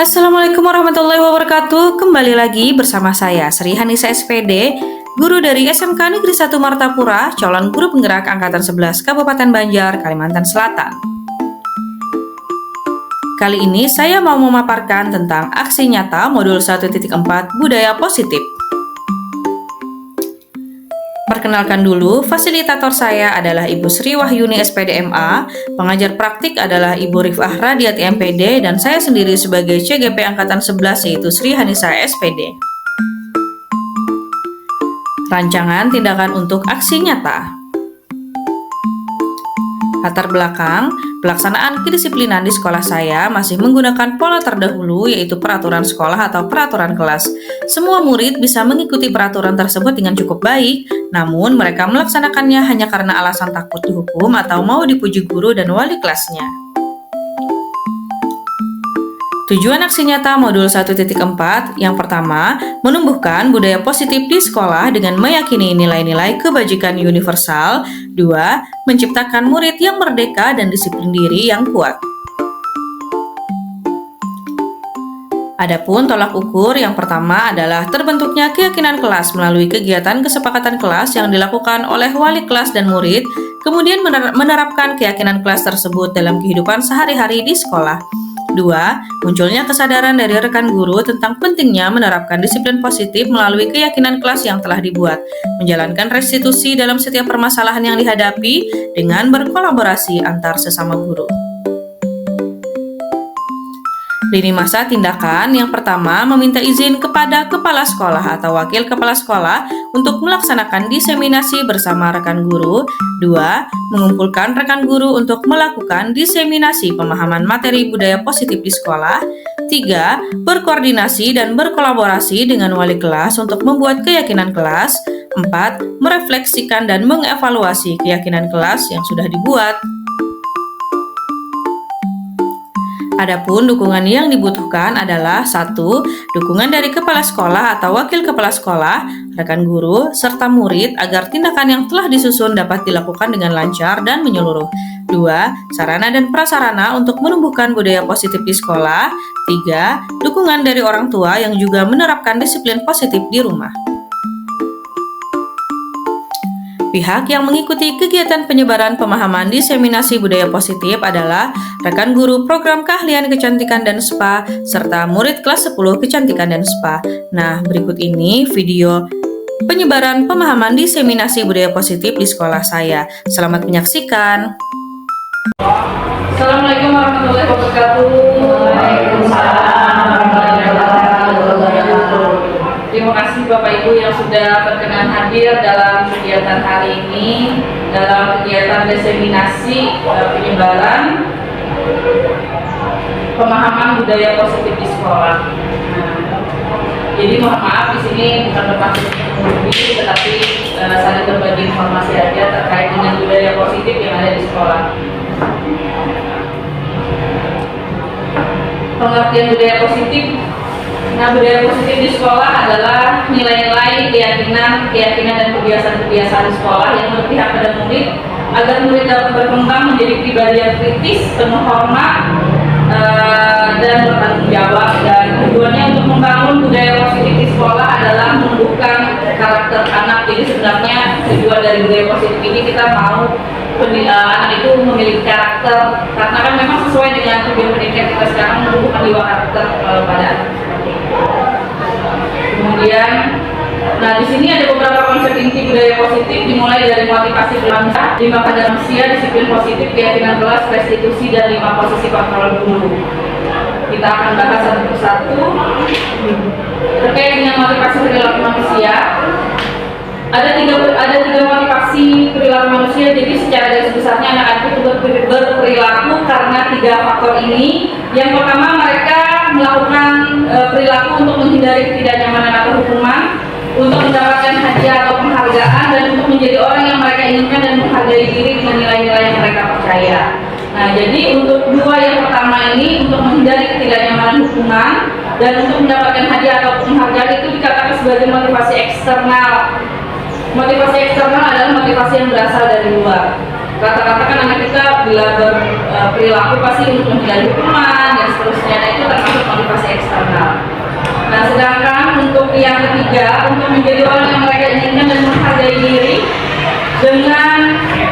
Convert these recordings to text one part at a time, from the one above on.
Assalamualaikum warahmatullahi wabarakatuh. Kembali lagi bersama saya Sri Hanisa SPD, guru dari SMK Negeri 1 Martapura, calon guru penggerak angkatan 11 Kabupaten Banjar, Kalimantan Selatan. Kali ini saya mau memaparkan tentang aksi nyata modul 1.4 Budaya Positif. Perkenalkan dulu, fasilitator saya adalah Ibu Sri Wahyuni SPD MA, pengajar praktik adalah Ibu Rifah Radiati MPD, dan saya sendiri sebagai CGP Angkatan 11 yaitu Sri Hanisa SPD. Rancangan tindakan untuk aksi nyata. Latar belakang, pelaksanaan kedisiplinan di sekolah saya masih menggunakan pola terdahulu yaitu peraturan sekolah atau peraturan kelas. Semua murid bisa mengikuti peraturan tersebut dengan cukup baik, namun mereka melaksanakannya hanya karena alasan takut dihukum atau mau dipuji guru dan wali kelasnya. Tujuan aksi nyata modul 1.4 yang pertama, menumbuhkan budaya positif di sekolah dengan meyakini nilai-nilai kebajikan universal. 2. Menciptakan murid yang merdeka dan disiplin diri yang kuat. Adapun tolak ukur yang pertama adalah terbentuknya keyakinan kelas melalui kegiatan kesepakatan kelas yang dilakukan oleh wali kelas dan murid, kemudian menerapkan keyakinan kelas tersebut dalam kehidupan sehari-hari di sekolah. 2. Munculnya kesadaran dari rekan guru tentang pentingnya menerapkan disiplin positif melalui keyakinan kelas yang telah dibuat, menjalankan restitusi dalam setiap permasalahan yang dihadapi dengan berkolaborasi antar sesama guru. Lini masa tindakan yang pertama meminta izin kepada kepala sekolah atau wakil kepala sekolah untuk melaksanakan diseminasi bersama rekan guru. 2. Mengumpulkan rekan guru untuk melakukan diseminasi pemahaman materi budaya positif di sekolah. 3. Berkoordinasi dan berkolaborasi dengan wali kelas untuk membuat keyakinan kelas. 4. Merefleksikan dan mengevaluasi keyakinan kelas yang sudah dibuat. Adapun dukungan yang dibutuhkan adalah 1. Dukungan dari kepala sekolah atau wakil kepala sekolah, rekan guru, serta murid agar tindakan yang telah disusun dapat dilakukan dengan lancar dan menyeluruh. 2. Sarana dan prasarana untuk menumbuhkan budaya positif di sekolah. 3. Dukungan dari orang tua yang juga menerapkan disiplin positif di rumah. Pihak yang mengikuti kegiatan penyebaran pemahaman diseminasi budaya positif adalah rekan guru program keahlian kecantikan dan spa, serta murid kelas 10 kecantikan dan spa. Nah, berikut ini video penyebaran pemahaman diseminasi budaya positif di sekolah saya. Selamat menyaksikan. Assalamualaikum warahmatullahi wabarakatuh. Waalaikumsalam warahmatullahi wabarakatuh. Terima kasih Bapak Ibu yang sudah berkenan hadir dalam kegiatan hari ini, dalam kegiatan diseminasi penyebaran pemahaman budaya positif di sekolah. Jadi mohon maaf di sini bukan bermaksud menghubungi, tetapi saling berbagi informasi aja terkait dengan budaya positif yang ada di sekolah. Pengertian budaya positif. Nah, budaya positif di sekolah adalah nilai-nilai, keyakinan dan kebiasaan-kebiasaan di sekolah yang berpihak pada murid agar murid dapat berkembang menjadi pribadi yang kritis, penuh hormat, dan bertanggung jawab. Dan tujuannya untuk membangun budaya positif di sekolah adalah menumbuhkan karakter anak. Jadi sebenarnya tujuan dari budaya positif ini kita mau anak itu memiliki karakter, karena kan memang sesuai dengan tujuan pendidikan kita sekarang menumbuhkan jiwa karakter pada anak. Kemudian, nah di sini ada beberapa konsep inti budaya positif dimulai dari motivasi bangsa, 5 kadar manusia, disiplin positif, keyakinan kelas, restitusi, dan 5 posisi kontrol guru. Kita akan bahas satu persatu. Terkait dengan motivasi perilaku manusia, ada tiga motivasi perilaku manusia. Jadi secara garis besarnya anak-anak itu berperilaku karena 3 faktor ini. Yang pertama, mereka melakukan perilaku untuk menghindari ketidaknyamanan atau hukuman, untuk mendapatkan hadiah atau penghargaan, dan untuk menjadi orang yang mereka inginkan dan menghargai diri dengan nilai-nilai yang mereka percaya. Nah, jadi untuk 2 yang pertama ini, untuk menghindari ketidaknyamanan hukuman dan untuk mendapatkan hadiah atau penghargaan, itu dikatakan sebagai motivasi eksternal. Motivasi eksternal adalah motivasi yang berasal dari luar. Rata-rata kan anak kita bila berperilaku pasti untuk menghindari hukuman dan seterusnya. Nah, itu termasuk motivasi eksternal. Nah, sedangkan untuk yang ketiga, untuk menjadi orang yang mereka inginkan dan menghargai diri dengan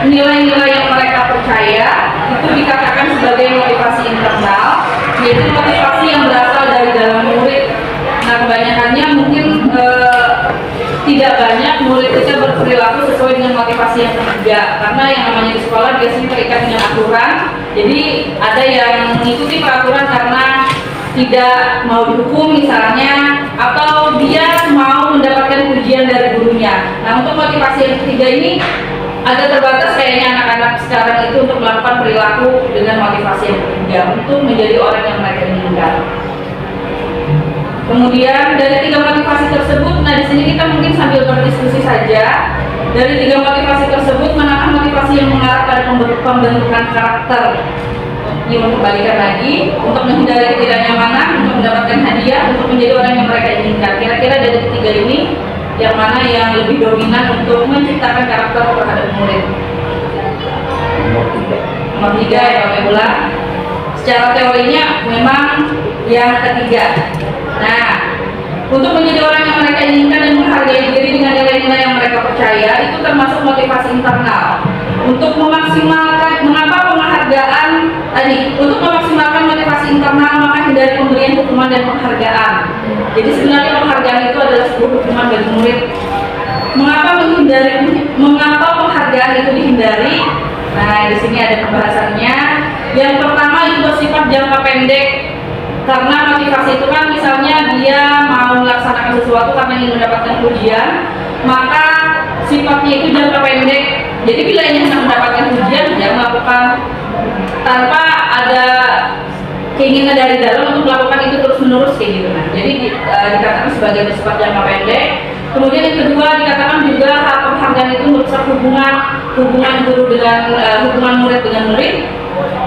nilai-nilai yang mereka percaya, itu dikatakan sebagai motivasi internal, yaitu motivasi yang berasal dari dalam murid. Nah, kebanyakannya mungkin tidak banyak murid itu berperilaku sesuai dengan motivasi yang ketiga, karena yang namanya di sekolah biasanya terikat dengan aturan. Jadi ada yang mengikuti peraturan karena tidak mau dihukum misalnya, atau dia mau mendapatkan pujian dari gurunya. Nah, untuk motivasi yang ketiga ini agak terbatas kayaknya anak-anak sekarang itu untuk melakukan perilaku dengan motivasi yang ketiga untuk menjadi orang yang mereka inginkan. Kemudian dari tiga motivasi tersebut, nah di sini kita mungkin sambil berdiskusi saja. Dari tiga motivasi tersebut, manakah motivasi yang mengarah pada pembentukan karakter? Ini kembalikan lagi untuk menghindari ketidaknyamanan, untuk mendapatkan hadiah, untuk menjadi orang yang mereka inginkan. Kira-kira dari ketiga ini, yang mana yang lebih dominan untuk menciptakan karakter terhadap murid? Nomor tiga ya Pak Mebula. Secara teorinya memang yang ketiga. Nah, untuk menjadi orang yang mereka inginkan dan menghargai diri dengan nilai-nilai yang mereka percaya, itu termasuk motivasi internal. Untuk memaksimalkan, mengapa penghargaan tadi? Untuk memaksimalkan motivasi internal, maka hindari pemberian hukuman dan penghargaan. Jadi sebenarnya penghargaan itu adalah sebuah hukuman bagi murid. Mengapa penghargaan itu dihindari? Nah, di sini ada pembahasannya. Yang pertama itu bersifat jangka pendek. Karena motivasi itu kan misalnya dia mau melaksanakan sesuatu karena ingin mendapatkan pujian, maka sifatnya itu jangka pendek. Jadi bila ingin mendapatkan pujian, dia melakukan tanpa ada keinginan dari dalam untuk melakukan itu terus menerus kayak gitu. Nah, jadi dikatakan sebagai bersifat jangka pendek. Kemudian yang kedua dikatakan juga hak penghargaan itu merusak hubungan guru dengan hubungan murid dengan murid.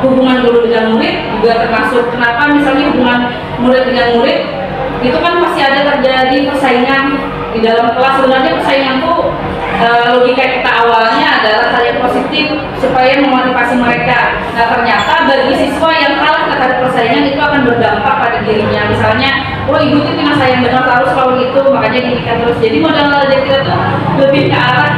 Hubungan guru dengan murid juga termasuk kenapa misalnya hubungan murid dengan murid itu kan pasti ada terjadi persaingan di dalam kelas. Sebenarnya persaingan itu logika kita awalnya adalah hal yang positif supaya memotivasi mereka. Nah, ternyata bagi siswa yang kalah terhadap persaingan itu akan berdampak pada dirinya. Misalnya, oh ibu itu kena sayang benar harus selalu itu, makanya diikat terus. Jadi modal belajar kita tuh lebih ke arah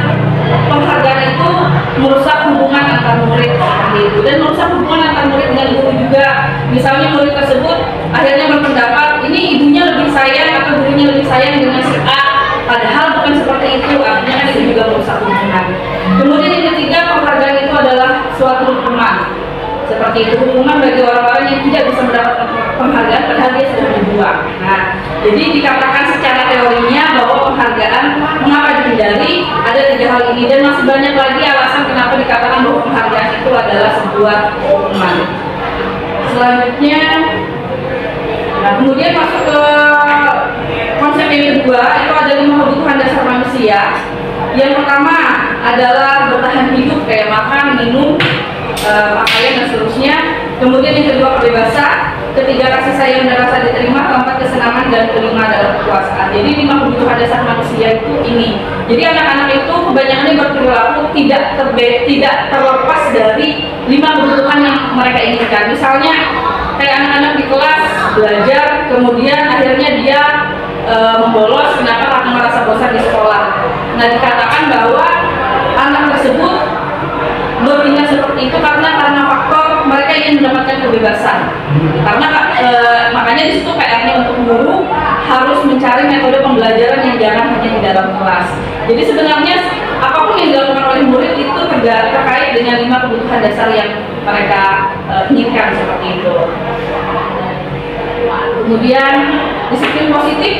penghargaan itu merusak hubungan antar murid seperti itu, dan merusak hubungan antar murid dengan guru juga. Misalnya murid tersebut akhirnya berpendapat ini ibunya lebih sayang atau gurunya lebih sayang dengan si A, padahal bukan seperti itu. Artinya kan itu juga merusak hubungan. Kemudian yang ketiga, penghargaan itu adalah suatu hukuman. Seperti itu, hukuman bagi orang-orang yang tidak bisa mendapatkan penghargaan padahal dia sudah berjuang. Nah, jadi dikatakan secara teorinya bahwa penghargaan mengapa dihindari, ada tiga hal ini, dan masih banyak lagi alasan kenapa dikatakan bahwa penghargaan itu adalah sebuah hukuman. Selanjutnya, nah kemudian masuk ke konsep yang kedua, itu ada 5 kebutuhan dasar manusia. Yang pertama adalah bertahan hidup, kayak makan, minum, pakaian dan seterusnya. Kemudian yang kedua kebebasan, ketiga kasih sayang dan rasa diterima, keempat kesenangan, dan kelima adalah kekuasaan. Jadi 5 kebutuhan dasar manusia itu ini. Jadi anak-anak itu kebanyakan berperilaku tidak terlepas dari 5 kebutuhan yang mereka inginkan. Misalnya kayak anak-anak di kelas belajar, kemudian akhirnya dia membolos, kenapa? Karena merasa bosan di sekolah. Nah, dikatakan bahwa anak tersebut bertindak seperti itu karena faktor mereka ingin mendapatkan kebebasan. Karena makanya di situ PR-nya untuk guru harus mencari metode pembelajaran yang jangan hanya di dalam kelas. Jadi sebenarnya apapun yang dilakukan oleh murid itu terkait dengan 5 kebutuhan dasar yang mereka inginkan seperti itu. Kemudian disiplin positif,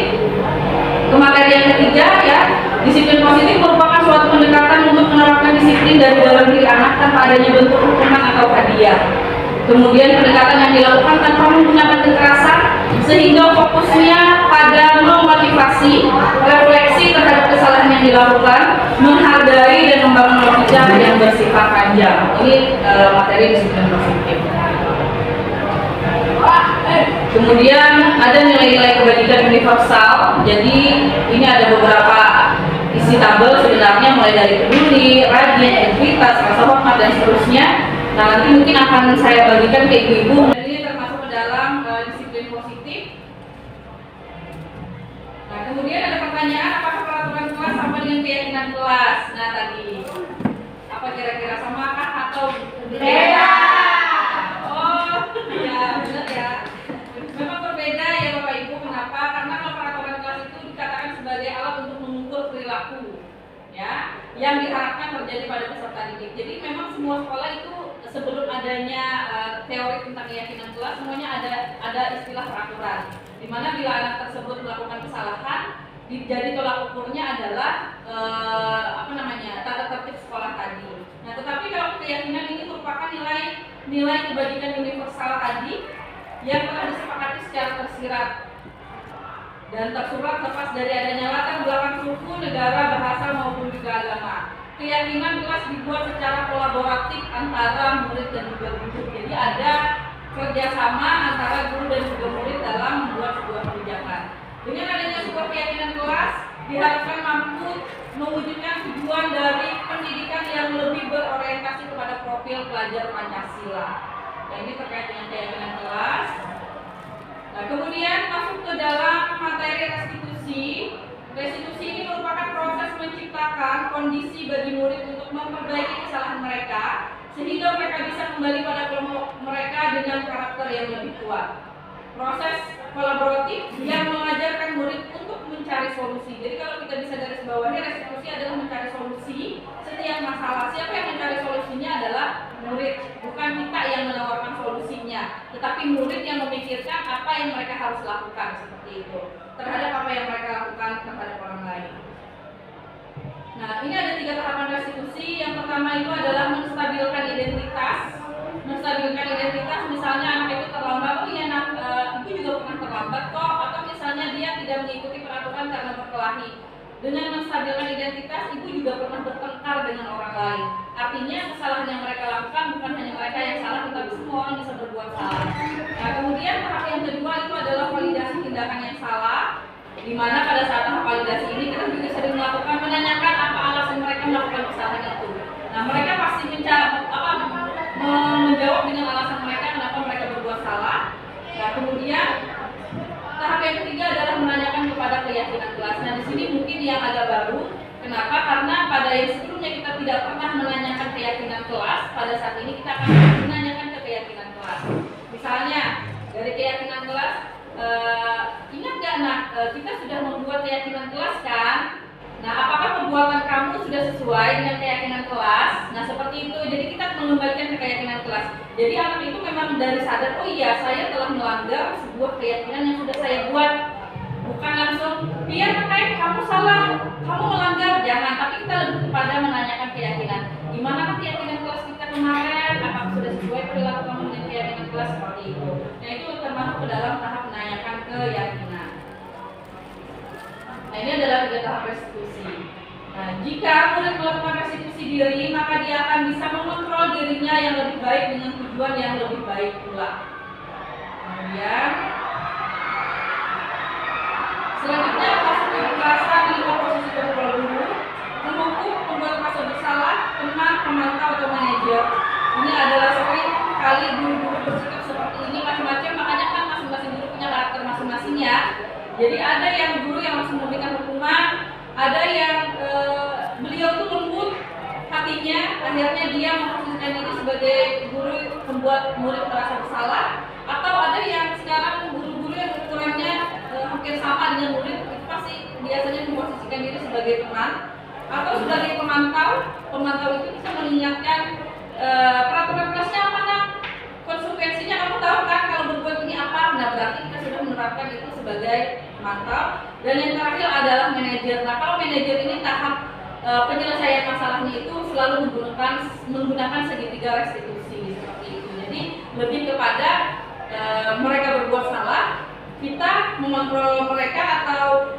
ke materi yang ketiga ya. Disiplin positif merupakan suatu pendekatan untuk menerapkan disiplin dari dalam diri anak tanpa adanya bentuk hukuman atau hadiah. Kemudian pendekatan yang dilakukan tanpa menggunakan kekerasan, sehingga fokusnya pada memotivasi, refleksi terhadap kesalahan yang dilakukan, menghargai dan membangun logika yang bersifat panjang. Ini materi disiplin positif. Kemudian ada nilai-nilai kebajikan universal. Jadi ini ada beberapa isi tabel sebenarnya, mulai dari peduli, rajin, integritas, rasa hormat, dan seterusnya. Nah, nanti mungkin akan saya bagikan ke ibu-ibu. Ini termasuk ke dalam kemudian ada pertanyaan, apakah peraturan kelas sama dengan keyakinan kelas? Nah tadi, apa kira-kira samakah atau beda? Oh, ya benar ya. Memang berbeda ya Bapak Ibu. Kenapa? Karena kalau peraturan kelas itu dikatakan sebagai alat untuk mengukur perilaku, ya, yang diharapkan terjadi pada peserta didik. Jadi memang semua sekolah itu sebelum adanya teori tentang keyakinan kelas, semuanya ada istilah peraturan. Dimana bila anak tersebut melakukan kesalahan, jadi tolak ukurnya adalah tata tertib sekolah tadi. Nah, tetapi kalau keyakinan ini merupakan nilai kebajikan universal tadi yang telah disepakati secara tersirat dan tersurat lepas dari adanya latar belakang suku, negara, bahasa maupun juga agama. Keyakinan kelas dibuat secara kolaboratif antara murid dan juga guru. Jadi ada kerjasama antara guru dan juga murid dalam membuat sebuah kebijakan. Dengan adanya sebuah keyakinan kelas diharapkan mampu mewujudkan tujuan dari pendidikan yang lebih berorientasi kepada profil pelajar Pancasila. Nah, ini terkait dengan keyakinan kelas. Nah, kemudian masuk ke dalam materi restitusi. Restitusi ini merupakan proses menciptakan kondisi bagi murid untuk memperbaiki kesalahan mereka sehingga mereka bisa kembali pada kelompok mereka dengan karakter yang lebih kuat. Proses kolaboratif yang mengajarkan murid untuk mencari solusi. Jadi kalau kita bisa garis bawahi, restitusi adalah mencari solusi setiap masalah. Siapa yang mencari solusinya adalah murid, bukan kita yang menawarkan solusinya, tetapi murid yang memikirkan apa yang mereka harus lakukan seperti itu terhadap apa yang mereka lakukan terhadap orang lain. Nah, ini ada 3 tahapan restitusi. Yang pertama itu adalah menstabilkan identitas. Menstabilkan identitas, misalnya anak itu terlambat, oh iya ibu juga pernah terlambat kok, atau misalnya dia tidak mengikuti peraturan karena berkelahi. Dengan menstabilkan identitas, ibu juga pernah bertengkar dengan orang lain. Artinya kesalahan yang mereka lakukan bukan hanya mereka yang salah, tetapi semua orang bisa berbuat salah. Nah, kemudian tahap yang kedua itu adalah validasi tindakan yang salah, di mana pada saat tahap validasi ini kita juga sering melakukan menanyakan apa alasan mereka melakukan kesalahan itu. Nah, mereka pasti menjawab dengan alasan mereka kenapa mereka berbuat salah. Nah, kemudian tahap yang ketiga adalah menanyakan kepada keyakinan kelas. Nah, di sini mungkin yang agak baru. Kenapa? Karena pada yang sebelumnya kita tidak pernah menanyakan keyakinan kelas. Pada saat ini kita akan menanyakan ke keyakinan kelas. Misalnya dari keyakinan kelas, ingat nggak kita sudah membuat keyakinan kelas kan? Nah, apakah perbuatan kamu sudah sesuai dengan keyakinan kelas? Nah, seperti itu. Jadi kita mengembalikan ke keyakinan kelas. Jadi anak itu memang dari sadar, oh iya saya telah melanggar sebuah keyakinan yang sudah saya buat. Bukan langsung, biar makanya kamu salah, kamu melanggar, jangan. Tapi kita lebih kepada menanyakan keyakinan. Gimana keyakinan kelas kita kemarin? Apakah sudah sesuai perilaku kamu dengan keyakinan kelas seperti itu? Nah, itu termasuk ke dalam tahap menanyakan keyakinan. Nah, ini adalah 3 tahap restitusi. Nah, jika murid melakukan restitusi diri, maka dia akan bisa mengontrol dirinya yang lebih baik dengan tujuan yang lebih baik pula. Kemudian selanjutnya masuk ke kekerasan 5 posisi kontrol guru, menghukum pembuat merasa bersalah, teman, pemantau atau manajer. Ini adalah sering kali guru-guru bersikap seperti ini macam-macam, makanya kan masing-masing guru punya karakter masing-masing ya. Jadi ada yang guru yang langsung memberikan hukuman, ada yang beliau tuh lembut hatinya, akhirnya dia memposisikan diri sebagai guru membuat murid merasa bersalah, atau ada yang sekarang guru-guru yang ukurannya hampir sama dengan murid, itu pasti biasanya memposisikan diri sebagai teman atau sebagai pemantau. Pemantau itu bisa mengingatkan peraturan kelasnya apa nak, konsekuensinya kamu tahu kan kalau berbuat ini apa. Nah, berarti kita sudah menerapkan itu sebagai pemantau. Dan yang terakhir adalah manajer. Nah, kalau manajer ini tahap penyelesaian masalahnya itu selalu menggunakan segitiga restitusi seperti itu. Jadi lebih kepada mereka berbuat salah, kita mengontrol mereka atau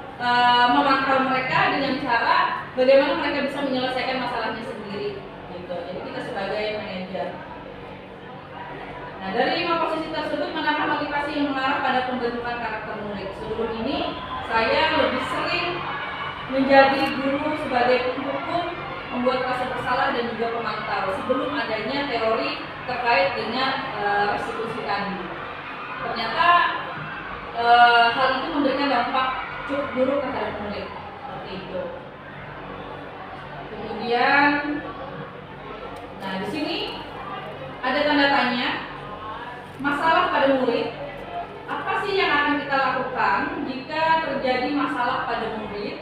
memantau mereka dengan cara bagaimana mereka bisa menyelesaikan masalahnya sendiri gitu. Jadi kita sebagai manajer. Nah, dari 5 posisi tersebut, manakah motivasi yang mengarah pada pembentukan karakter murid? Sebelum ini saya lebih sering menjadi guru sebagai penghukum, membuat rasa bersalah dan juga pemantau sebelum adanya teori terkait dengan restitusi tadi. Ternyata hal itu memberikan dampak cukup buruk terhadap murid, seperti itu. Kemudian, nah di sini ada tanda tanya, masalah pada murid. Apa sih yang akan kita lakukan jika terjadi masalah pada murid?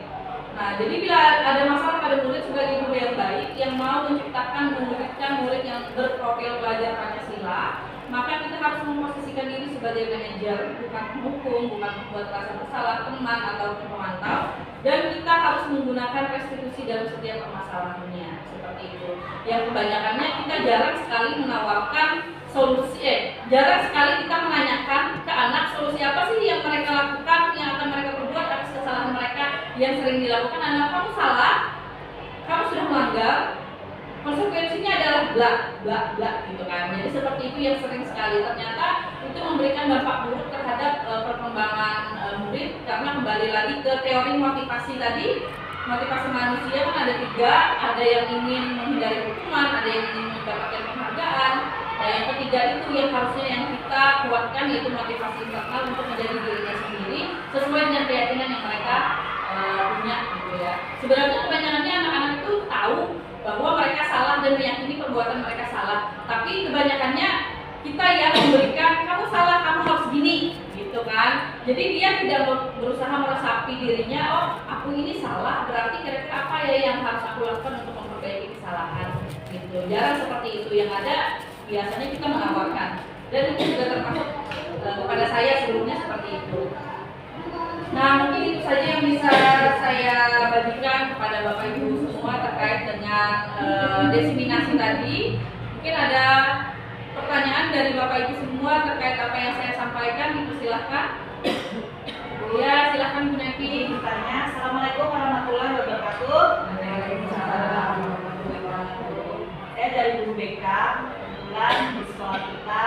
Nah, jadi bila ada masalah pada murid sebagai guru yang baik yang mau menciptakan memuridkan murid yang berprofil belajar Pancasila, maka kita harus memposisikan diri sebagai manajer, bukan penghukum, bukan membuat rasa bersalah, teman ataupun pemantau, dan kita harus menggunakan restitusi dalam setiap permasalahannya, seperti itu. Yang kebanyakannya kita jarang sekali menawarkan solusi, jarang sekali kita menanyakan ke anak solusi apa sih yang mereka lakukan, yang akan mereka perbuat atas kesalahan mereka yang sering dilakukan. Anak, kamu salah, kamu sudah melanggar, konsekuensinya adalah bla gitu kan. Jadi seperti itu yang sering sekali ternyata itu memberikan dampak buruk terhadap perkembangan murid, karena kembali lagi ke teori motivasi tadi. Motivasi manusia kan ada 3, ada yang ingin menghindari hukuman, ada yang ingin mendapatkan penghargaan. Nah, yang ketiga itu yang harusnya yang kita kuatkan, yaitu motivasi internal untuk menjadi dirinya sendiri sesuai dengan keyakinan yang mereka punya gitu ya. Sebenarnya kebanyakannya anak-anak itu tahu bahwa mereka salah dan meyakini perbuatan mereka salah, tapi kebanyakannya kita yang memberikan kamu salah, kamu harus gini gitu kan. Jadi dia tidak berusaha meresapi dirinya, oh aku ini salah, berarti kira-kira apa ya yang harus aku lakukan untuk memperbaiki kesalahan gitu. Jarang seperti itu. Yang ada biasanya kita menawarkan, dan itu juga termasuk kepada saya sebelumnya seperti itu. Nah, mungkin itu saja yang bisa saya bagikan kepada Bapak Ibu semua terkait dengan desiminasi tadi. Mungkin ada pertanyaan dari Bapak Ibu semua terkait apa yang saya sampaikan, dipersilahkan. Ya, silahkan Bu Nevi. Bertanya. Assalamualaikum warahmatullahi wabarakatuh. Saya dari Guru BK. Kebetulan di sekolah kita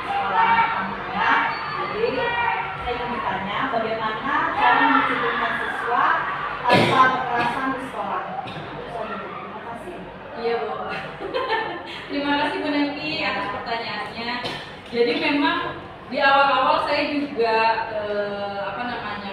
sekolah anak. Jadi saya ingin bertanya bagaimana cara mendisiplinkan siswa tanpa kekerasan di sekolah. Terima kasih. Iya Bu. Terima kasih Bu Nevi atas pertanyaannya. Jadi memang di awal-awal saya juga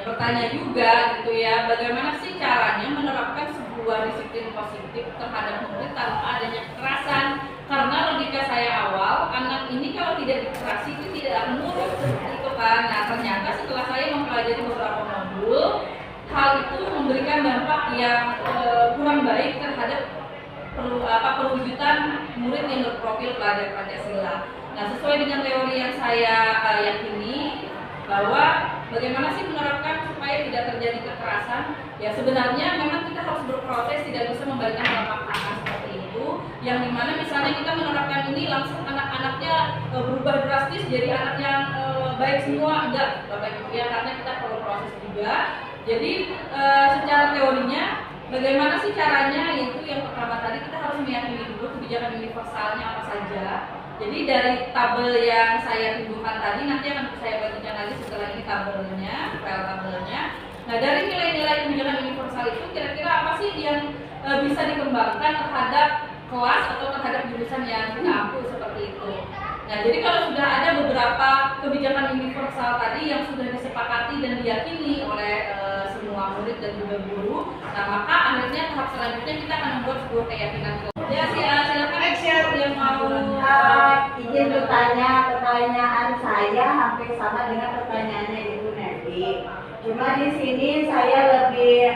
bertanya juga gitu ya, bagaimana sih caranya menerapkan sebuah disiplin positif terhadap murid tanpa adanya kekerasan. Karena logika saya awal, anak ini kalau tidak dikerasi itu tidak akan nurut seperti itu kan. Nah, ternyata setelah saya mempelajari beberapa modul, hal itu memberikan dampak yang kurang baik terhadap perwujudan murid yang berprofil belajar Pancasila. Nah, sesuai dengan teori yang saya yakini, bahwa bagaimana sih menerapkan supaya tidak terjadi kekerasan? Ya sebenarnya memang kita harus berproses, tidak bisa memberikan telapak tangan seperti itu. Yang dimana misalnya kita menerapkan ini langsung anak-anaknya berubah drastis jadi anak yang baik semua, enggak Bapak Ibu ya, karena kita perlu proses juga. Jadi secara teorinya bagaimana sih caranya? Yaitu yang pertama tadi kita harus meyakini dulu kebijakan universalnya apa saja. Jadi dari tabel yang saya tunjukkan tadi, nanti akan saya bagikan lagi setelah ini tabelnya, file tabelnya. Nah, dari nilai-nilai kebijakan universal itu kira-kira apa sih yang bisa dikembangkan terhadap kelas atau terhadap jurusan yang kita ambil seperti itu. Nah, jadi kalau sudah ada beberapa kebijakan universal tadi yang sudah disepakati dan diyakini oleh semua murid dan juga guru, nah maka akhirnya tahap selanjutnya kita akan membuat sebuah keyakinan. Ya, silakan yang mau izin bertanya. Pertanyaan saya hampir sama dengan pertanyaannya Ibu Nevi. Cuma di sini saya lebih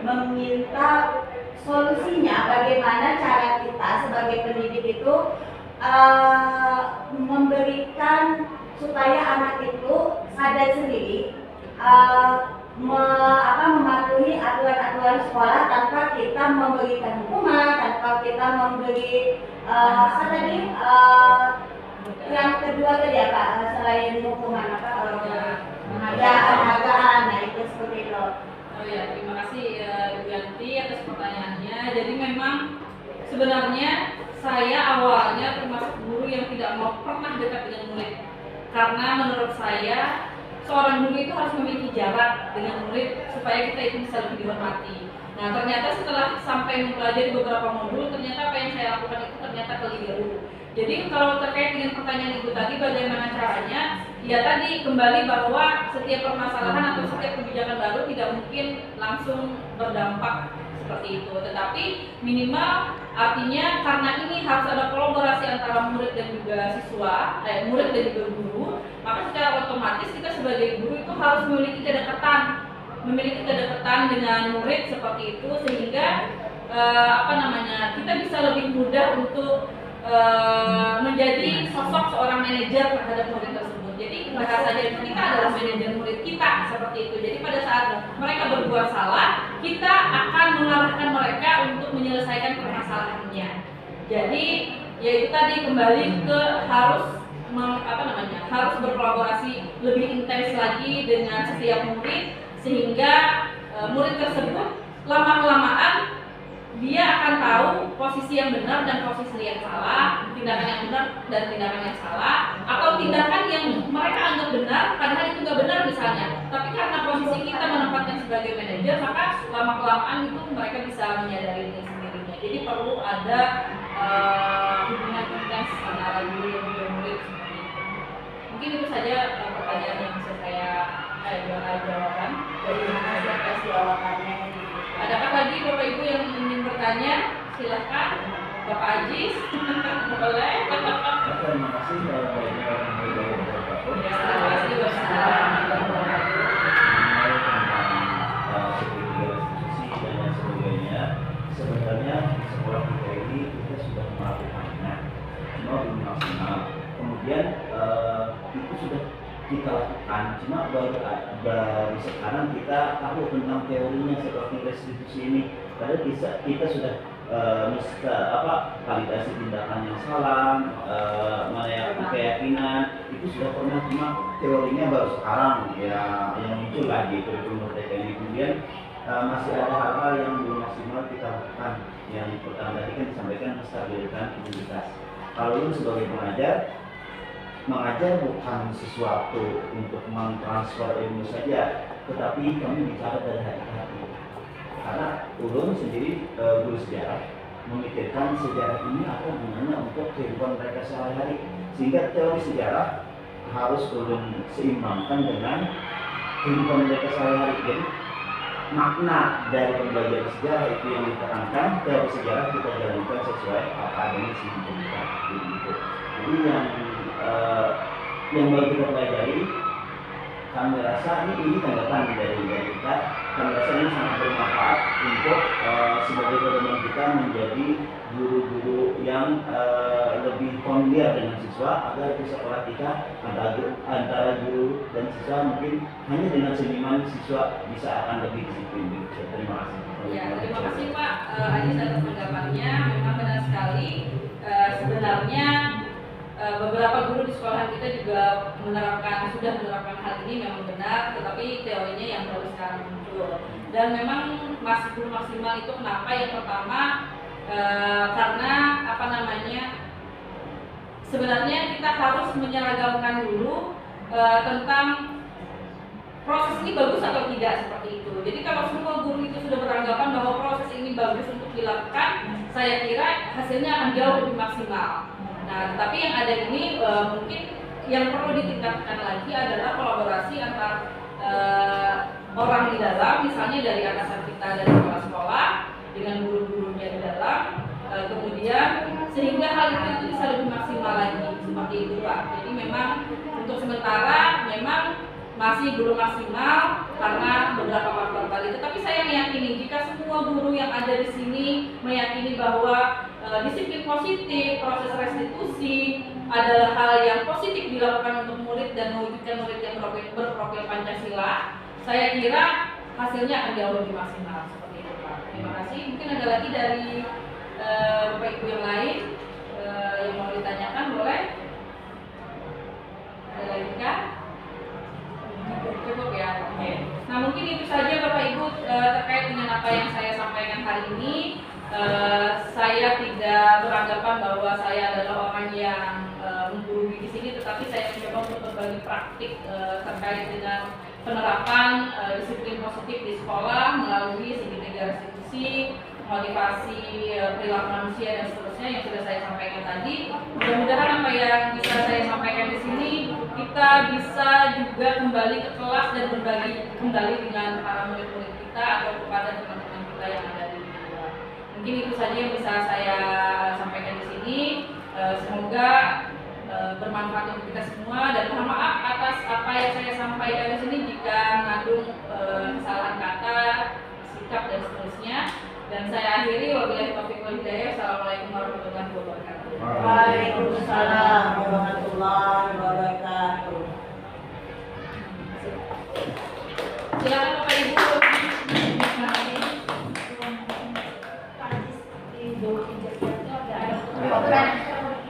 meminta solusinya, bagaimana cara kita sebagai pendidik itu memberikan supaya anak itu sadar sendiri, mematuhi aturan-aturan sekolah tanpa kita memberikan hukuman, tanpa kita memberi yang kedua tadi apa, selain hukuman penghargaan, nah itu seperti itu. Oh ya, terima kasih Ibu Yanti atas pertanyaannya. Jadi memang sebenarnya saya awalnya termasuk guru yang tidak mau pernah dekat dengan murid, karena menurut saya seorang guru itu harus memiliki jarak dengan murid supaya kita itu bisa lebih dihormati. Nah, ternyata setelah sampai mempelajari beberapa modul, ternyata apa yang saya lakukan itu ternyata keliru. Jadi kalau terkait dengan pertanyaan Ibu tadi, bagaimana caranya? Ya tadi kembali bahwa setiap permasalahan atau setiap kebijakan tidak mungkin langsung berdampak seperti itu. Tetapi minimal artinya karena ini harus ada kolaborasi antara murid dan juga siswa, murid dan juga guru, maka secara otomatis kita sebagai guru itu harus memiliki kedekatan dengan murid seperti itu, sehingga kita bisa lebih mudah untuk menjadi sosok seorang manajer terhadap murid tersebut. Jadi bahasa saja kita adalah manajer murid kita seperti itu. Jadi pada saat mereka berbuat salah, kita akan mengarahkan mereka untuk menyelesaikan permasalahannya. Jadi yaitu tadi kembali ke harus berkolaborasi lebih intens lagi dengan setiap murid, sehingga murid tersebut lama-kelamaan dia akan tahu posisi yang benar dan posisi yang salah, tindakan yang benar dan tindakan yang salah, atau tindakan yang mereka anggap benar padahal itu nggak benar misalnya. Tapi karena posisi kita menempatkan sebagai manajer, maka lama-kelamaan itu mereka bisa menyadari ini sendirinya. Jadi perlu ada hubungan intens antara guru dan juga murid seperti itu. Mungkin itu saja pertanyaan yang bisa saya jawaban. Bagaimana siapa jawabannya? Adakah lagi Bapak Ibu yang ingin bertanya? Silahkan, Bapak Ajis. Boleh. Terima kasih Terima kasih sebenarnya di sekolah kita ini kita sudah melakukannya, cuma belum maksimal. Kemudian itu sudah kita lakukan, cuma baru sekarang kita tahu tentang teorinya seperti restitusi ini. Padahal kita sudah validasi tindakan yang salah, keyakinan itu sudah pernah, cuma teorinya baru sekarang ya yang muncul lagi kurikulum merdeka ini. Kemudian masih ada hal-hal yang belum maksimal kita lakukan. Yang pertama tadi kan disampaikan menstabilkan imunitas. Kalau lu sebagai pengajar, mengajar bukan sesuatu untuk mentransfer ilmu saja, tetapi kami bicara dari hati-hati. Karena ulun sendiri guru sejarah memikirkan sejarah ini apa gunanya untuk kehidupan mereka sehari-hari, sehingga teori sejarah harus ulun seimbangkan dengan kehidupan mereka sehari-hari. Jadi makna dari pembelajaran sejarah itu yang ditekankan, teori sejarah kita jalankan sesuai apa adanya sih kita gitu. Jadi yang baru kita pelajari, kami rasa ini tanggapan dari kita. Kami rasa ini sangat bermanfaat untuk sebagai pedoman kita menjadi guru-guru yang lebih familiar dengan siswa, agar di sekolah kita antara guru dan siswa mungkin hanya dengan seniman siswa bisa akan lebih disiplin. Terima kasih. Ya, terima kasih Pak Ajis atas tanggapannya. Memang benar sekali. Sebenarnya beberapa guru di sekolah kita juga sudah menerapkan hal ini, memang benar, tetapi teorinya yang baru sekarang muncul. Dan memang masih belum maksimal. Itu kenapa? Yang pertama karena sebenarnya kita harus menyeragamkan dulu tentang proses ini bagus atau tidak, seperti itu. Jadi kalau semua guru itu sudah beranggapan bahwa proses ini bagus untuk dilakukan, saya kira hasilnya akan jauh lebih maksimal. Nah, tetapi yang ada ini mungkin yang perlu ditingkatkan lagi adalah kolaborasi antar orang di dalam, misalnya dari atasan kita dari sekolah-sekolah dengan guru-gurunya di dalam, kemudian sehingga hal itu bisa lebih maksimal lagi, seperti itu Pak. Jadi memang untuk sementara memang masih belum maksimal karena beberapa faktor tadi. Tetapi saya meyakini jika semua guru yang ada di sini meyakini bahwa disiplin positif, proses restitusi adalah hal yang positif dilakukan untuk murid dan mewujudkan murid yang berprofil Pancasila, saya kira hasilnya akan jauh lebih maksimal, seperti itu Pak. Terima kasih. Mungkin ada lagi dari Bapak Ibu yang lain yang mau ditanyakan, boleh? Ada lagi kah? Cukup ya. Oke. Nah, mungkin itu saja Bapak Ibu terkait dengan apa yang saya sampaikan hari ini. Saya tidak beranggapan bahwa saya adalah orang yang menggurui di sini, tetapi saya mencoba untuk berbagi praktik terkait dengan penerapan disiplin positif di sekolah melalui segitiga restitusi, motivasi perilaku manusia dan seterusnya yang sudah saya sampaikan tadi. Mudah-mudahan apa yang bisa saya sampaikan di sini kita bisa juga kembali ke kelas dan berbagi kembali dengan para murid-murid kita atau kepada teman-teman kita yang ada di luar. Mungkin itu saja yang bisa saya sampaikan di sini. Semoga bermanfaat untuk kita semua, dan mohon maaf atas apa yang saya sampaikan di sini jika mengandung kesalahan kata, sikap dan seterusnya. Dan saya akhiri, wabillahi taufiq wal hidayah. Assalamualaikum warahmatullahi wabarakatuh. Waalaikumsalam warahmatullahi wabarakatuh. Silakan Bapak Ibu.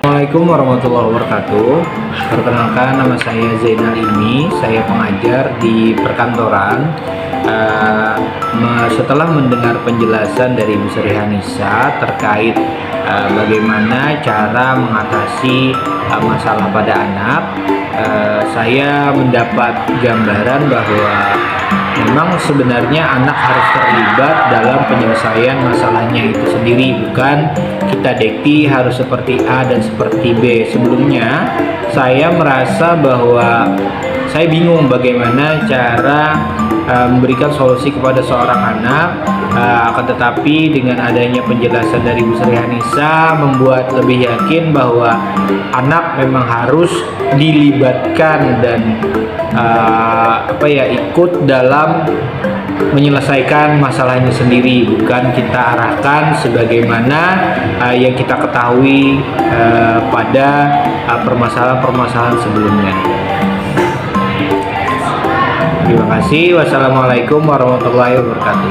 Assalamualaikum warahmatullahi wabarakatuh. Perkenalkan, nama saya Zainal Imi, saya pengajar di perkantoran. Setelah mendengar penjelasan dari Bu Sri Hanisa terkait bagaimana cara mengatasi masalah pada anak, saya mendapat gambaran bahwa memang sebenarnya anak harus terlibat dalam penyelesaian masalahnya itu sendiri, bukan kita dikti harus seperti A dan seperti B. Sebelumnya saya merasa bahwa saya bingung bagaimana cara memberikan solusi kepada seorang anak, akan tetapi dengan adanya penjelasan dari Bu Sri Hanisa membuat lebih yakin bahwa anak memang harus dilibatkan dan ikut dalam menyelesaikan masalahnya sendiri, bukan kita arahkan sebagaimana yang kita ketahui pada permasalahan-permasalahan sebelumnya. Terima kasih. Wassalamualaikum warahmatullahi wabarakatuh.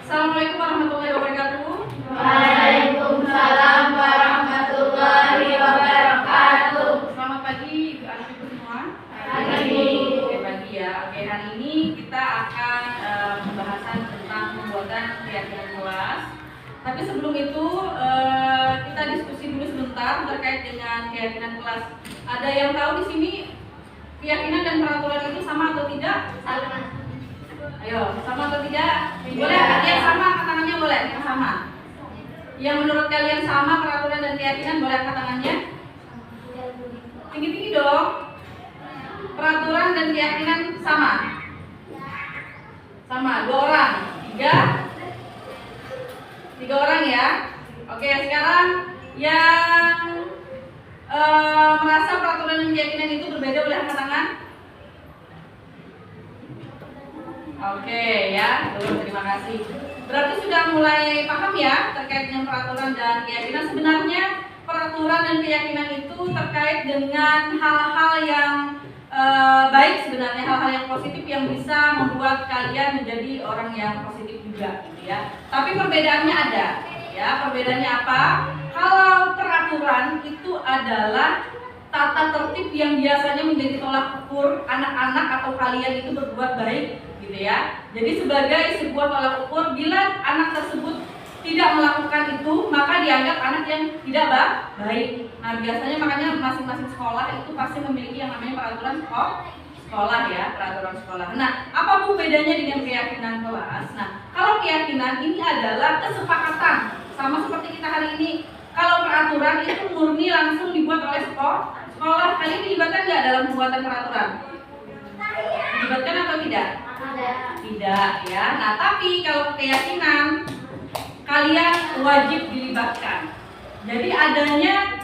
Assalamualaikum warahmatullahi wabarakatuh. Waalaikumsalam warahmatullahi wabarakatuh. Selamat pagi anak-anak semua. Pagi. Oke, pagi ya. Oke, hari ini kita akan pembahasan tentang pembuatan keyakinan kelas. Tapi sebelum itu kita diskusi dulu sebentar terkait dengan keyakinan kelas. Ada yang tahu di sini keyakinan dan peraturan itu sama atau tidak? Sama. Ayo, sama atau tidak? Tidak. Boleh, yang sama angkat tangannya boleh, yang sama. Yang menurut kalian sama peraturan dan keyakinan boleh angkat tangannya? Tinggi-tinggi dong. Peraturan dan keyakinan sama? Sama, 2 orang. 3 orang ya. Oke, sekarang yang merasa peraturan dan keyakinan itu berbeda boleh angkat tangan? Oke ya, terima kasih. Berarti sudah mulai paham ya terkait dengan peraturan dan keyakinan. Sebenarnya peraturan dan keyakinan itu terkait dengan hal-hal yang baik, sebenarnya hal-hal yang positif yang bisa membuat kalian menjadi orang yang positif juga, gitu ya. Tapi perbedaannya ada, ya. Perbedaannya apa? Kalau peraturan itu adalah tata tertib yang biasanya menjadi tolak ukur anak-anak atau kalian itu berbuat baik, gitu ya. Jadi sebagai sebuah tolak ukur, bila anak tersebut tidak melakukan itu, maka dianggap anak yang tidak baik. Nah, biasanya makanya masing-masing sekolah itu pasti memiliki yang namanya peraturan sekolah ya, peraturan sekolah. Nah, apa Bu bedanya dengan keyakinan kelas? Nah, kalau keyakinan ini adalah kesepakatan, sama seperti kita hari ini. Kalau peraturan itu murni langsung dibuat oleh sekolah. Kalian dilibatkan nggak dalam pembuatan peraturan? Dilibatkan atau tidak? Tidak ya. Nah, tapi kalau keyakinan kalian wajib dilibatkan. Jadi adanya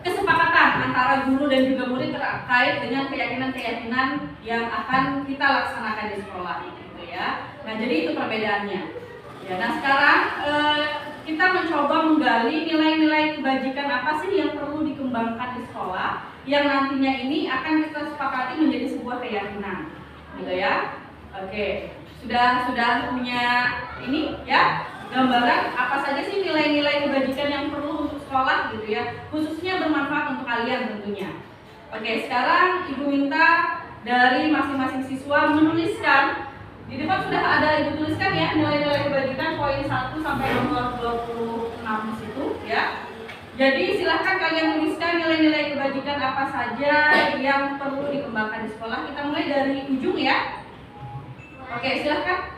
kesepakatan antara guru dan juga murid terkait dengan keyakinan-keyakinan yang akan kita laksanakan di sekolah, gitu ya. Nah, jadi itu perbedaannya. Ya, nah sekarang kita mencoba menggali nilai-nilai kebajikan apa sih yang perlu dikembangkan di sekolah yang nantinya ini akan kita sepakati menjadi sebuah keyakinan, gitu ya. Oke, sudah punya ini ya gambaran apa saja sih nilai-nilai kebajikan yang perlu untuk sekolah, gitu ya, khususnya bermanfaat untuk kalian tentunya. Oke, sekarang Ibu minta dari masing-masing siswa menuliskan. Di depan sudah ada Ibu tuliskan ya nilai-nilai kebajikan poin 1 sampai nomor 26 di situ ya. Jadi silahkan kalian tuliskan nilai-nilai kebajikan apa saja yang perlu dikembangkan di sekolah. Kita mulai dari ujung ya. Oke, silahkan.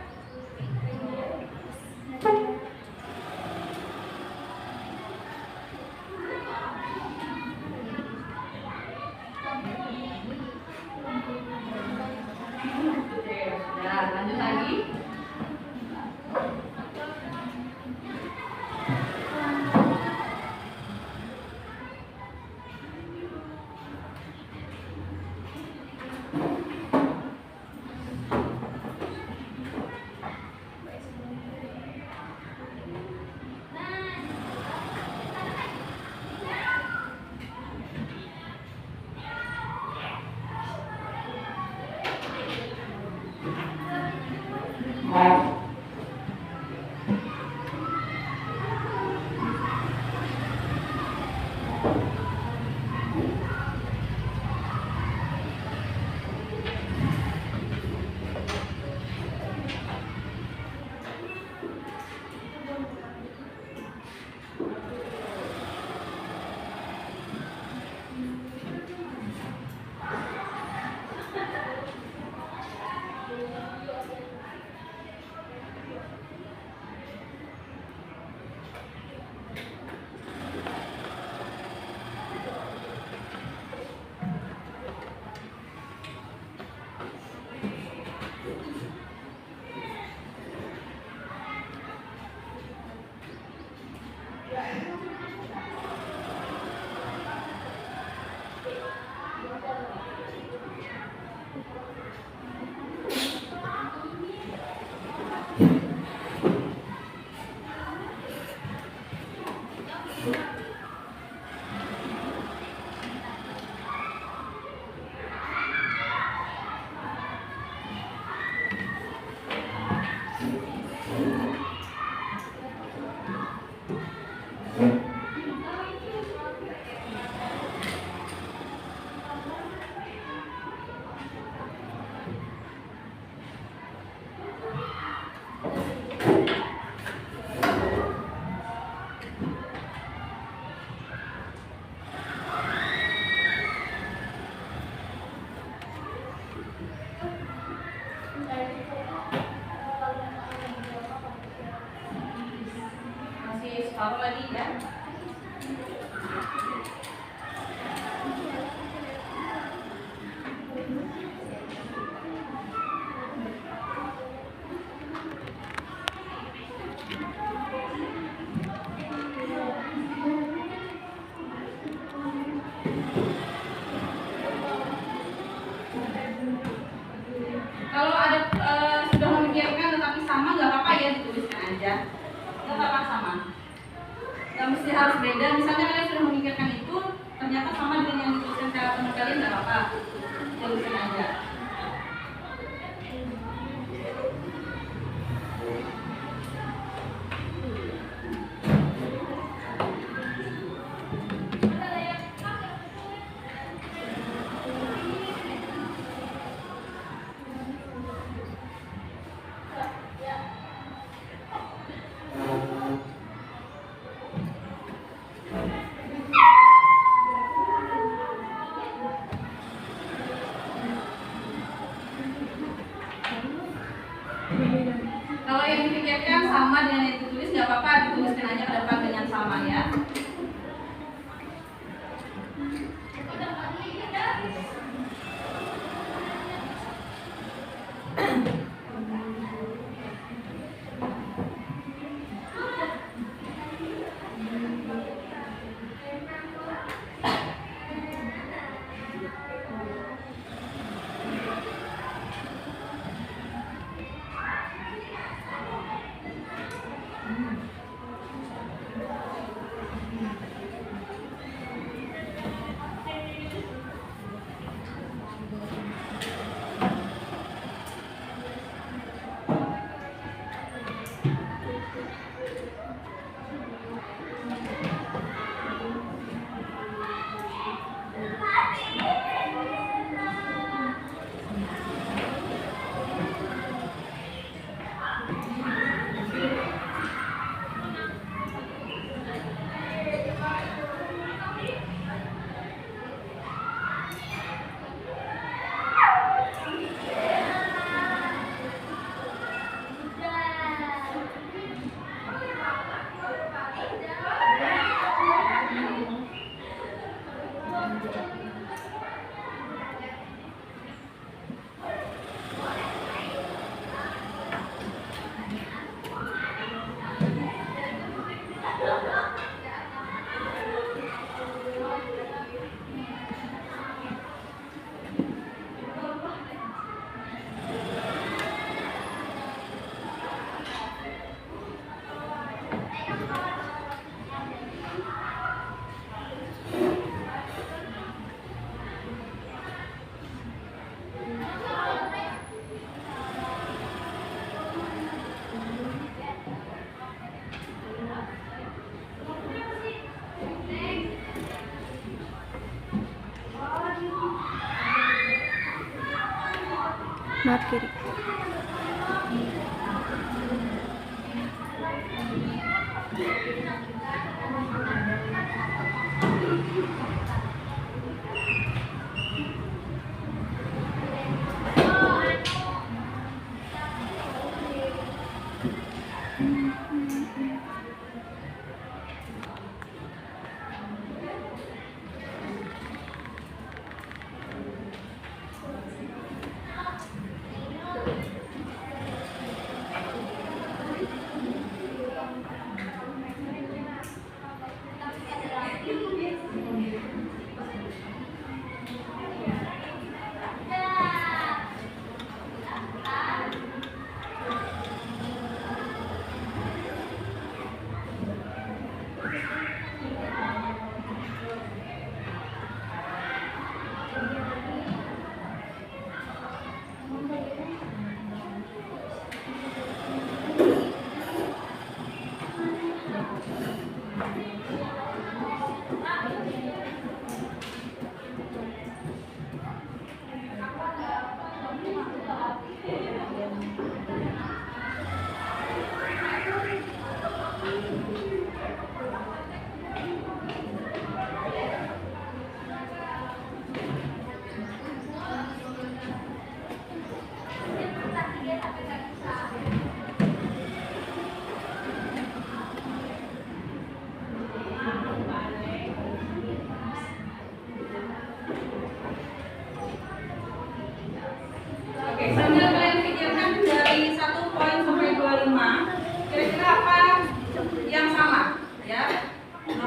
lapor lagi ya. Kalau ada sudah memikirkan tetapi sama nggak apa-apa ya, dituliskan aja. Nggak apa-apa sama. Nggak mesti harus beda. Misalnya kalian sudah memikirkan itu ternyata sama dengan yang dituliskan cara teman kalian, nggak apa-apa. Tuliskan aja. Kalau yang dipikirkan sama dengan yang ditulis nggak apa-apa, dituliskan aja ke depan dengan sama ya. Maaf kiri.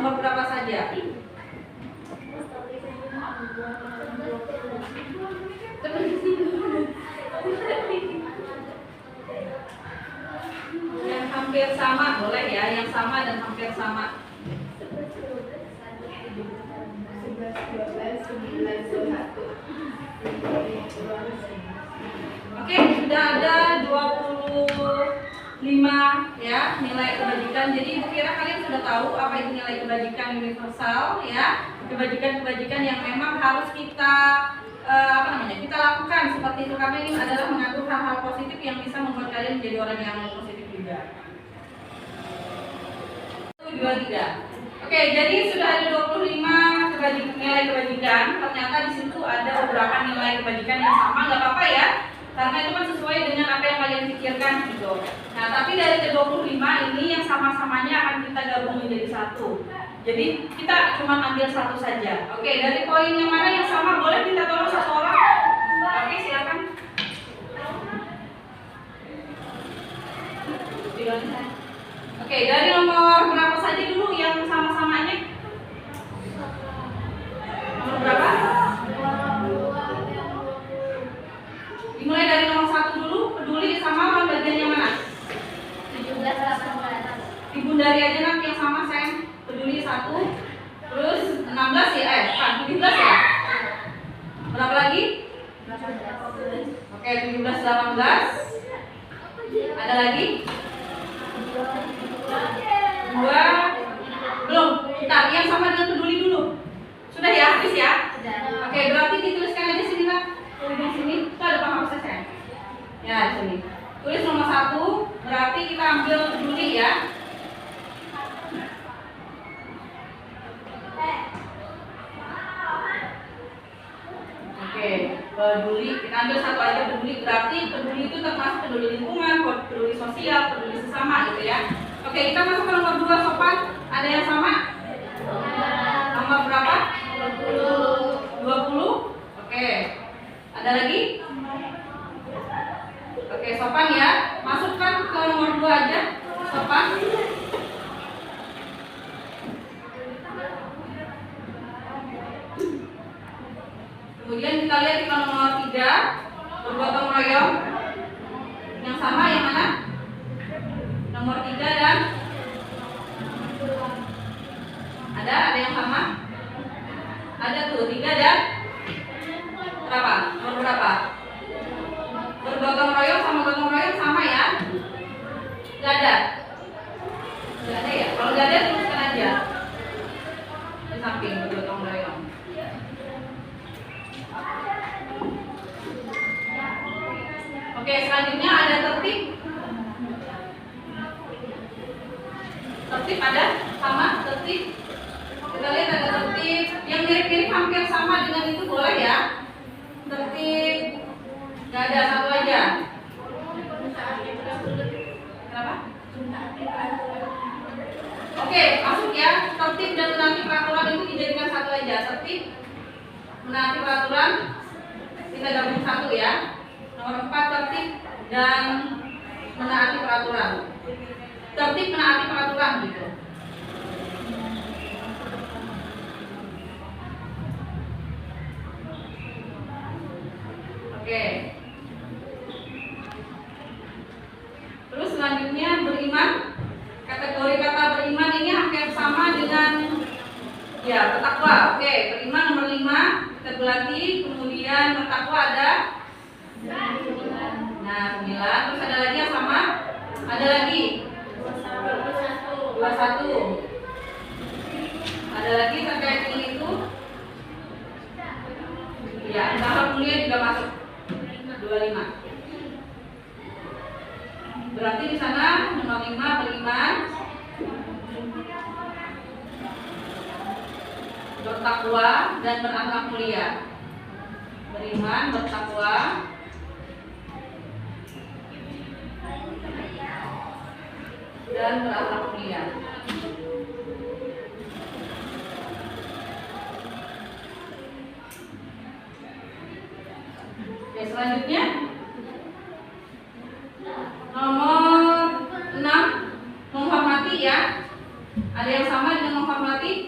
Nomor berapa saja? Yang hampir sama boleh ya, yang sama dan hampir sama. Oke, sudah ada 25 ya nilai kebajikan. Jadi Ibu kira kalian sudah tahu apa itu nilai kebajikan universal ya. Kebajikan-kebajikan yang memang harus kita kita lakukan seperti itu, karena ini adalah mengatur hal-hal positif yang bisa membuat kalian menjadi orang yang positif juga. 1, 2, 3. Oke, jadi sudah ada 25 nilai kebajikan. Ternyata di situ ada beberapa nilai kebajikan yang sama, nggak apa-apa ya, karena itu kan sesuai dengan apa yang kalian pikirkan gitu. Nah, tapi dari ke-25 ini yang sama-samanya akan kita gabung menjadi satu. Jadi kita cuma ambil satu saja. Oke, dari poin yang mana yang sama boleh minta tolong satu orang. Oke, silakan. Oke, dari nomor berapa saja dulu yang sama-samanya? Nomor berapa? Dimulai dari nomor 1 dulu. Peduli sama orang bagian yang mana? 17, 18. Dibundari aja nanti yang sama, sayang. Peduli 1. Terus 16 ya? 17 ya? Berapa lagi? Oke, 17, 18. Ada lagi? 2. Belum. Bentar, yang sama dengan peduli dulu. Sudah ya? Habis ya? Oke, berarti dituliskan aja sini lah. Tulis sini. Itu ada penghapusnya, sayang. Ya, di sini. Tulis nomor 1. Berarti kita ambil peduli ya. Oke, peduli. Kita ambil satu aja peduli. Berarti peduli itu termasuk peduli lingkungan, peduli sosial, peduli sesama gitu ya. Oke, kita masuk ke nomor 2, sopan. Ada yang sama? Nomor berapa? 20. Oke. Ada lagi? Oke, sopan ya. Masukkan ke nomor 2 aja. Sopan. Kemudian kita lihat di nomor 3, bergotong royong. Yang sama yang mana? Nomor 3 dan ada yang sama? Ada tuh 3 dan berapa? Nomor berapa? Bergotong royong sama gotong royong sama ya? Gak ada? Gak ada ya? Kalau gak ada tuliskan aja di samping bergotong royong. Oke, selanjutnya ada tertib. Tertib ada? Sama? Tertib? Kita lihat ada tertib yang mirip-mirip hampir sama dengan itu, boleh ya? Tertib. Gak ada, satu aja. Kenapa? Oke, masuk ya. Tertib dan menaati peraturan itu dijadikan satu aja. Tertib, menaati peraturan, kita gabung satu ya. Nomor 4, tertib dan menaati peraturan. Tertib menaati peraturan gitu. Oke. Terus selanjutnya beriman. Kategori kata beriman ini hampir sama dengan ya bertakwa. Oke, beriman nomor 5 kita belati. Kemudian bertakwa ada. Nah, 9. Terus ada lagi yang sama? Ada lagi? 21. Ada lagi terkait ini itu? Ya, tahap mulia juga masuk. 25. Berarti di sana nomor 5 beriman, bertakwa dan berakhlak mulia. Beriman, bertakwa, dan berakhlak mulia. Oke, selanjutnya nomor 6 menghormati ya. Ada yang sama dengan menghormati?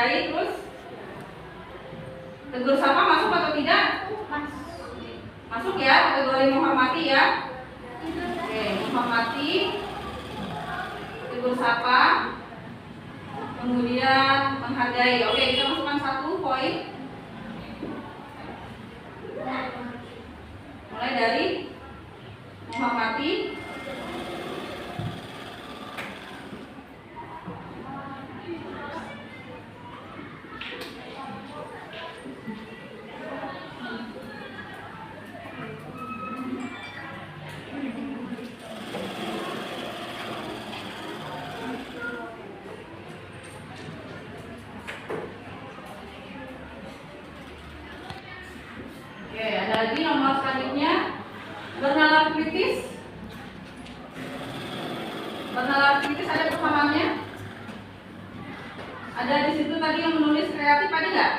menghargai. Terus tegur sapa masuk atau tidak? Masuk ya, kategori menghormati ya. Oke, menghormati, tegur sapa, kemudian menghargai. Oke, kita masukkan 1 poin. Mulai dari menghormati, oke, ada lagi nomor selanjutnya bernalar kritis. Bernalar kritis ada persamaannya? Ada di situ tadi yang menulis kreatif ada nggak?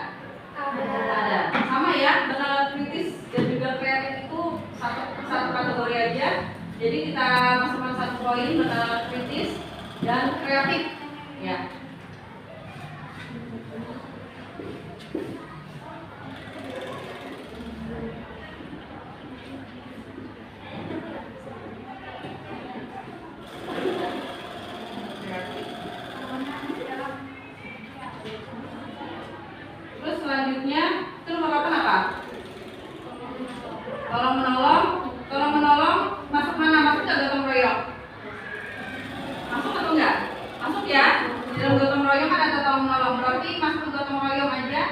Ada. Sama ya, bernalar kritis dan juga kreatif itu satu kategori aja. Jadi kita masukkan 1 poin bernalar kritis dan kreatif. Ya. Terus selanjutnya itu nomor 8 apa? Tolong menolong masuk mana? Masuk nggak gotong royong? Masuk atau enggak? Masuk ya. Di dalam gotong royong kan ada tolong menolong. Berarti masuk ke gotong royong aja.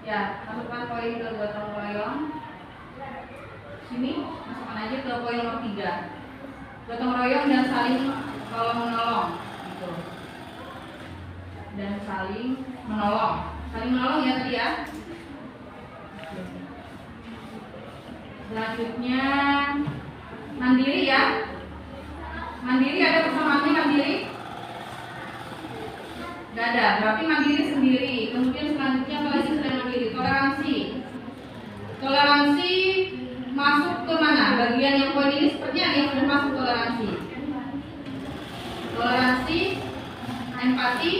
Ya, masukkan poin ke gotong royong. Sini masukkan aja ke poin nomor 3. Gotong royong dan saling tolong menolong. Gitu. Dan saling menolong ya tadi ya. Selanjutnya mandiri ya. Mandiri ada persamaannya mandiri? Gak ada, berarti mandiri sendiri. Kemudian selanjutnya apa lagi selain mandiri? Toleransi. Toleransi masuk ke mana? Bagian yang poin ini sepertinya yang sudah masuk toleransi. Toleransi, empati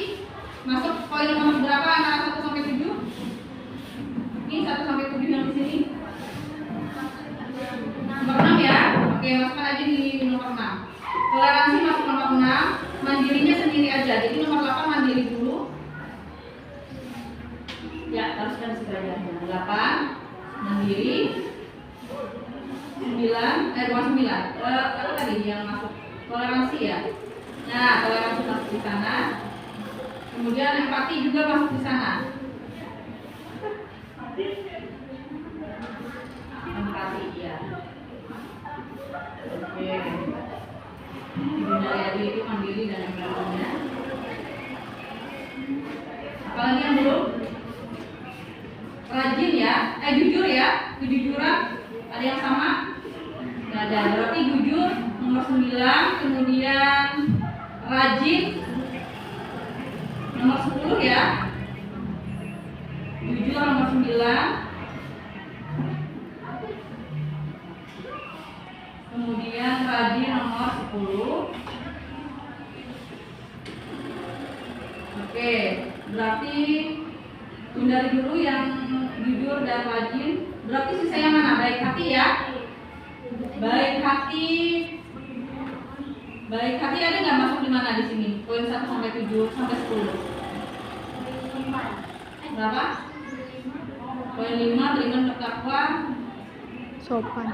masuk poin nomor berapa antara 1 sampai 7? Ini 1 sampai 7 yang di sini. Nomor 6 ya. Oke, masukkan aja di nomor 6. Toleransi masuk nomor 6, mandirinya sendiri aja. Jadi nomor 8 mandiri dulu. Ya, teruskan sederajatnya. 8 mandiri. 9 apa tadi yang masuk? Toleransi ya. Nah, toleransi masuk di sana. Kemudian empati juga masuk di sana. Empati ya. Oke. Dari itu mandiri dan empatinya. Apalagi yang belum? Rajin ya. Jujur ya. Kejujuran. Ada yang sama? Nggak ada. Berarti jujur nomor 9. Kemudian rajin nomor 10 ya. Jujur nomor 9. Kemudian rajin nomor 10. Oke, berarti hindari dulu yang jujur dan rajin. Berarti sisa yang mana? Baik hati ya. Baik hati. Baik hati ada nggak masuk di mana di sini? Poin 1 sampai 7 sampai 10. Berapa? Poin 5 beriman bertakwa. Sopan.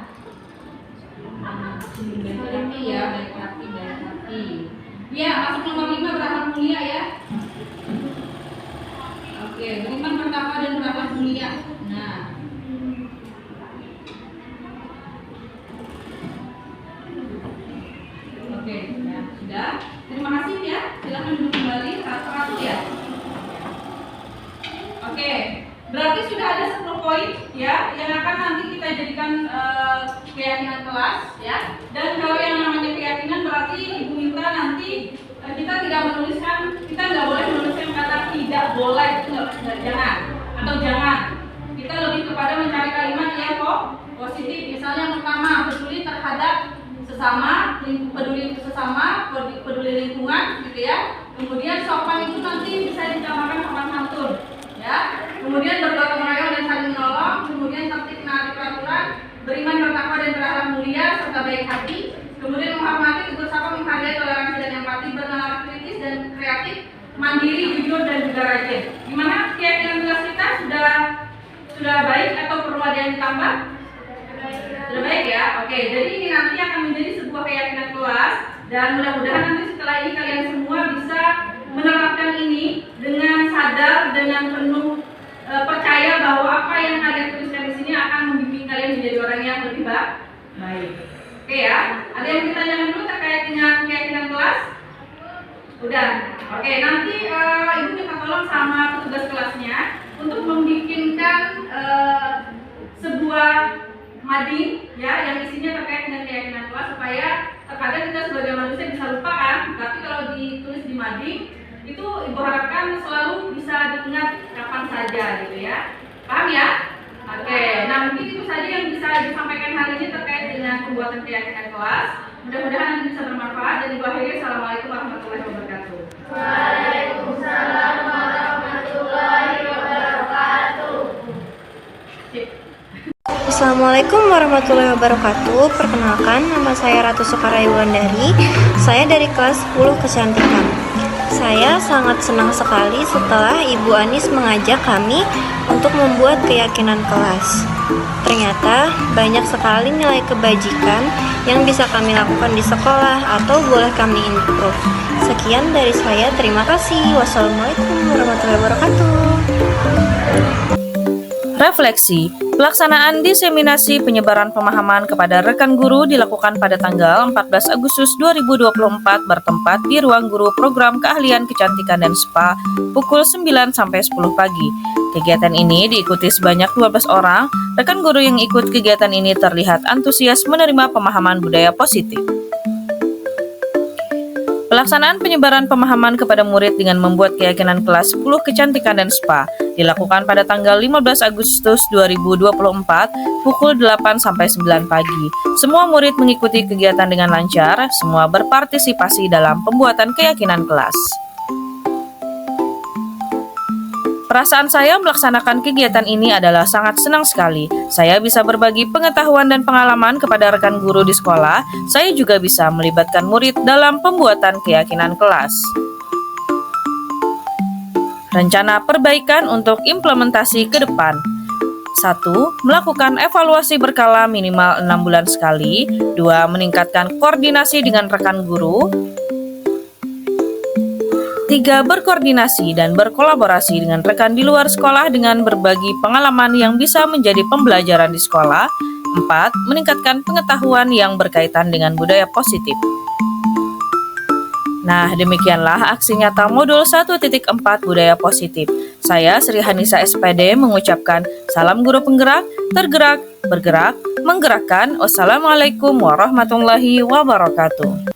Baik hati ya, baik hati. Ya, masuk nomor 5 berakhlak mulia ya. Oke, beriman bertakwa dan berakhlak mulia. Nah. Oke, ya, sudah. Terima kasih ya. Silakan duduk kembali. Satu ya. Oke, berarti sudah ada 10 poin ya yang akan nanti kita jadikan keyakinan kelas ya. Dan kalau yang namanya keyakinan berarti Ibu minta nanti kita tidak menuliskan, kita nggak boleh menuliskan kata tidak boleh, itu nggak, jangan atau jangan. Kita lebih kepada mencari kalimat yang positif. Misalnya yang pertama, peduli terhadap sesama, peduli untuk sesama, peduli lingkungan gitu ya. Kemudian sopan itu nanti bisa ditambahkan sopan santun, ya. Kemudian bergotong royong dan saling menolong. Kemudian tertib menaati peraturan, beriman, bertakwa dan berakhlak mulia serta baik hati. Kemudian menghormati, tegur sapa, menghargai, toleransi dan empati, bernalar kritis dan kreatif, mandiri, jujur dan juga rajin. Gimana keyakinan kelas kita sudah baik atau perlu ada yang ditambah? Sudah baik ya. Oke, jadi ini nanti akan menjadi sebuah keyakinan kelas dan mudah-mudahan nanti setelah ini kalian semua bisa menerapkan ini dengan sadar, dengan penuh percaya bahwa apa yang kalian tuliskan di sini akan membimbing kalian menjadi orang yang lebih baik. Oke ya. Ada yang ditanyakan dulu terkait dengan keyakinan kelas? Udah. Oke, nanti ibu minta tolong sama petugas kelasnya untuk membikinkan sebuah mading ya yang isinya terkait dengan keyakinan kelas, supaya terkadang kita sebagai manusia bisa lupa kan, tapi kalau ditulis di mading itu ibu harapkan selalu bisa diingat kapan saja gitu ya. Paham ya? Oke, nah mungkin itu saja yang bisa disampaikan hari ini terkait dengan pembuatan keyakinan kelas. Mudah-mudahan nanti bisa bermanfaat dan ibu akhiri. Assalamualaikum warahmatullahi wabarakatuh. Waalaikumsalam warahmatullahi wabarakatuh. Assalamualaikum warahmatullahi wabarakatuh. Perkenalkan, nama saya Ratu Soekarayu Wulandari. Saya dari kelas 10 Kecantikan. Saya sangat senang sekali setelah Ibu Anis mengajak kami untuk membuat keyakinan kelas. Ternyata banyak sekali nilai kebajikan yang bisa kami lakukan di sekolah atau boleh kami improve. Sekian dari saya, terima kasih. Wassalamualaikum warahmatullahi wabarakatuh. Refleksi, pelaksanaan diseminasi penyebaran pemahaman kepada rekan guru dilakukan pada tanggal 14 Agustus 2024 bertempat di ruang guru program keahlian kecantikan dan spa pukul 9 sampai 10 pagi. Kegiatan ini diikuti sebanyak 12 orang. Rekan guru yang ikut kegiatan ini terlihat antusias menerima pemahaman budaya positif. Pelaksanaan penyebaran pemahaman kepada murid dengan membuat keyakinan kelas 10 kecantikan dan spa dilakukan pada tanggal 15 Agustus 2024 pukul 8 sampai 9 pagi. Semua murid mengikuti kegiatan dengan lancar, semua berpartisipasi dalam pembuatan keyakinan kelas. Perasaan saya melaksanakan kegiatan ini adalah sangat senang sekali. Saya bisa berbagi pengetahuan dan pengalaman kepada rekan guru di sekolah. Saya juga bisa melibatkan murid dalam pembuatan keyakinan kelas. Rencana perbaikan untuk implementasi ke depan. 1. Melakukan evaluasi berkala minimal 6 bulan sekali. 2. Meningkatkan koordinasi dengan rekan guru. 3. Berkoordinasi dan berkolaborasi dengan rekan di luar sekolah dengan berbagi pengalaman yang bisa menjadi pembelajaran di sekolah. 4. Meningkatkan pengetahuan yang berkaitan dengan budaya positif. Nah, demikianlah aksi nyata modul 1.4 budaya positif. Saya Sri Hanisa SPD mengucapkan salam guru penggerak, tergerak, bergerak, menggerakkan. Wassalamualaikum warahmatullahi wabarakatuh.